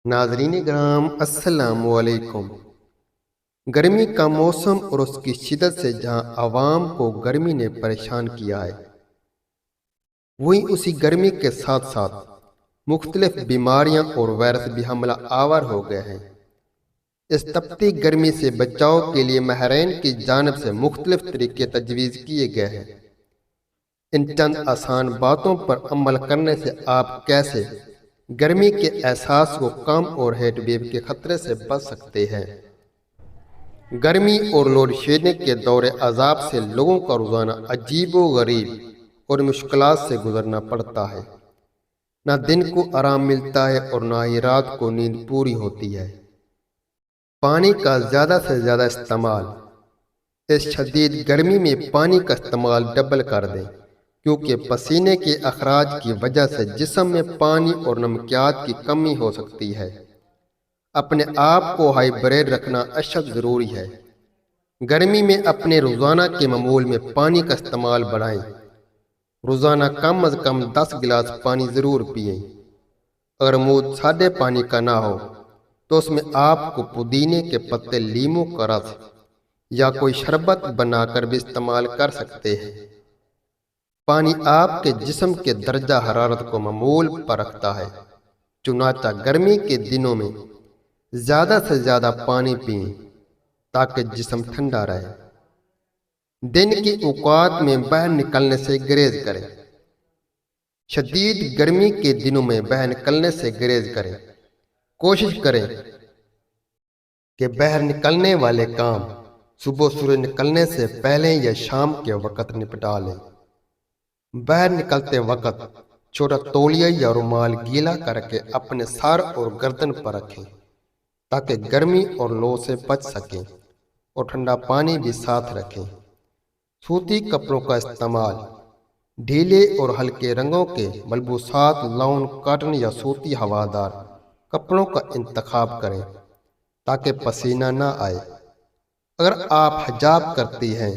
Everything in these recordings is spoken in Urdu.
ناظرین کرام السلام علیکم۔ گرمی کا موسم اور اس کی شدت سے جہاں عوام کو گرمی نے پریشان کیا ہے، وہیں اسی گرمی کے ساتھ ساتھ مختلف بیماریاں اور وائرس بھی حملہ آور ہو گئے ہیں۔ اس تپتی گرمی سے بچاؤ کے لیے ماہرین کی جانب سے مختلف طریقے تجویز کیے گئے ہیں۔ ان چند آسان باتوں پر عمل کرنے سے آپ کیسے گرمی کے احساس کو کم اور ہیٹ ویو کے خطرے سے بچ سکتے ہیں۔ گرمی اور لوڈ شیڈنگ کے دور عذاب سے لوگوں کا روزانہ عجیب و غریب اور مشکلات سے گزرنا پڑتا ہے۔ نہ دن کو آرام ملتا ہے اور نہ ہی رات کو نیند پوری ہوتی ہے۔ پانی کا زیادہ سے زیادہ استعمال۔ اس شدید گرمی میں پانی کا استعمال ڈبل کر دیں، کیونکہ پسینے کے اخراج کی وجہ سے جسم میں پانی اور نمکیات کی کمی ہو سکتی ہے۔ اپنے آپ کو ہائیڈریٹ رکھنا اشد ضروری ہے۔ گرمی میں اپنے روزانہ کے معمول میں پانی کا استعمال بڑھائیں۔ روزانہ کم از کم 10 گلاس پانی ضرور پئیں۔ اگر موڈ سادے پانی کا نہ ہو تو اس میں آپ کو پودینے کے پتے، لیموں کا رس یا کوئی شربت بنا کر بھی استعمال کر سکتے ہیں۔ پانی آپ کے جسم کے درجہ حرارت کو معمول پر رکھتا ہے، چنانچہ گرمی کے دنوں میں زیادہ سے زیادہ پانی پئیں تاکہ جسم ٹھنڈا رہے۔ دن کے اوقات میں باہر نکلنے سے گریز کریں۔ شدید گرمی کے دنوں میں باہر نکلنے سے گریز کریں۔ کوشش کریں کہ باہر نکلنے والے کام صبح سورج نکلنے سے پہلے یا شام کے وقت نپٹا لیں۔ باہر نکلتے وقت چھوٹا تولیہ یا رومال گیلا کر کے اپنے سر اور گردن پر رکھیں تاکہ گرمی اور لو سے بچ سکیں، اور ٹھنڈا پانی بھی ساتھ رکھیں۔ سوتی کپڑوں کا استعمال۔ ڈھیلے اور ہلکے رنگوں کے ملبوسات، لون، کاٹن یا صوتی ہوادار کپڑوں کا انتخاب کریں تاکہ پسینہ نہ آئے۔ اگر آپ حجاب کرتی ہیں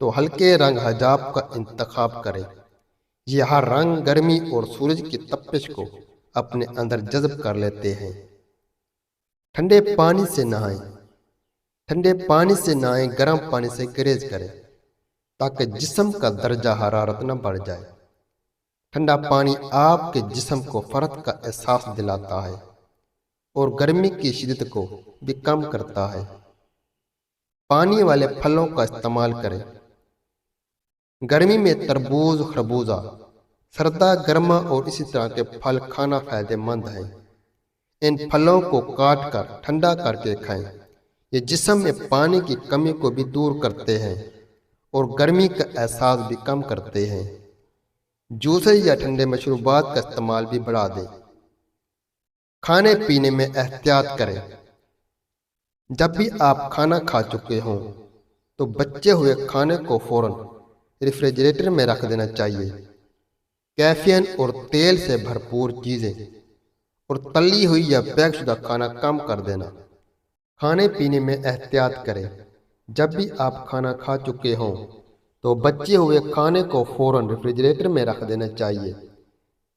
تو ہلکے رنگ حجاب کا انتخاب کریں۔ یہ ہر رنگ گرمی اور سورج کی تپش کو اپنے اندر جذب کر لیتے ہیں۔ ٹھنڈے پانی سے نہائیں۔ ٹھنڈے پانی سے نہائیں، گرم پانی سے گریز کریں تاکہ جسم کا درجہ حرارت نہ بڑھ جائے۔ ٹھنڈا پانی آپ کے جسم کو فرحت کا احساس دلاتا ہے اور گرمی کی شدت کو بھی کم کرتا ہے۔ پانی والے پھلوں کا استعمال کریں۔ گرمی میں تربوز، خربوزہ، سردہ گرما اور اسی طرح کے پھل کھانا فائدہ مند ہے۔ ان پھلوں کو کاٹ کر ٹھنڈا کر کے کھائیں۔ یہ جسم میں پانی کی کمی کو بھی دور کرتے ہیں اور گرمی کا احساس بھی کم کرتے ہیں۔ جوسز یا ٹھنڈے مشروبات کا استعمال بھی بڑھا دیں۔ کھانے پینے میں احتیاط کریں۔ جب بھی آپ کھانا کھا چکے ہوں تو بچے ہوئے کھانے کو فوراً ریفریجریٹر میں رکھ دینا چاہیے۔ کیفین اور تیل سے بھرپور چیزیں اور تلی ہوئی یا پیک شدہ کھانا کم کر دینا۔ کھانے پینے میں احتیاط کریں۔ جب بھی آپ کھانا کھا چکے ہوں تو بچے ہوئے کھانے کو فوراً ریفریجریٹر میں رکھ دینا چاہیے۔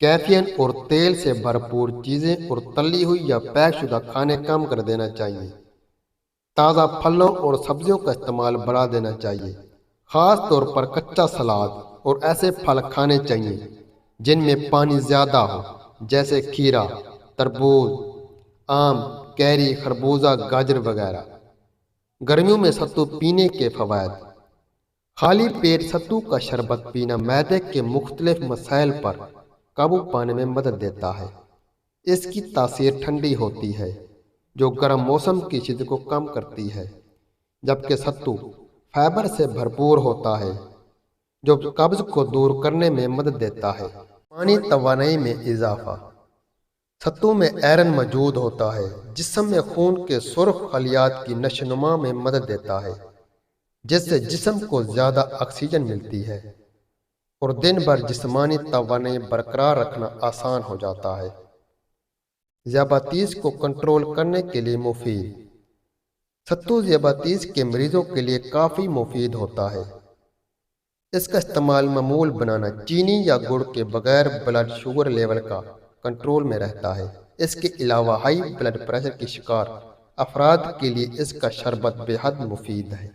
کیفین اور تیل سے بھرپور چیزیں اور تلی ہوئی یا پیک شدہ کھانے کم کر دینا چاہیے۔ تازہ پھلوں اور سبزیوں کا استعمال بڑھا دینا چاہیے۔ خاص طور پر کچا سلاد اور ایسے پھل کھانے چاہیے جن میں پانی زیادہ ہو، جیسے کھیرا، تربوز، آم، کیری، خربوزہ، گاجر وغیرہ۔ گرمیوں میں ستو پینے کے فوائد۔ خالی پیٹ ستو کا شربت پینا معدے کے مختلف مسائل پر قابو پانے میں مدد دیتا ہے۔ اس کی تاثیر ٹھنڈی ہوتی ہے جو گرم موسم کی شدت کو کم کرتی ہے، جبکہ ستو فائبر سے بھرپور ہوتا ہے جو قبض کو دور کرنے میں مدد دیتا ہے۔ پانی توانائی میں اضافہ۔ ستو میں آئرن موجود ہوتا ہے، جسم میں خون کے سرخ خلیات کی نشو و نما میں مدد دیتا ہے، جس سے جسم کو زیادہ آکسیجن ملتی ہے اور دن بھر جسمانی توانائی برقرار رکھنا آسان ہو جاتا ہے۔ ذیابیطس کو کنٹرول کرنے کے لیے مفید۔ ستو ذیابیطس کے مریضوں کے لیے کافی مفید ہوتا ہے۔ اس کا استعمال معمول بنانا چینی یا گڑ کے بغیر بلڈ شوگر لیول کا کنٹرول میں رہتا ہے۔ اس کے علاوہ ہائی بلڈ پریشر کے شکار افراد کے لیے اس کا شربت بے حد مفید ہے۔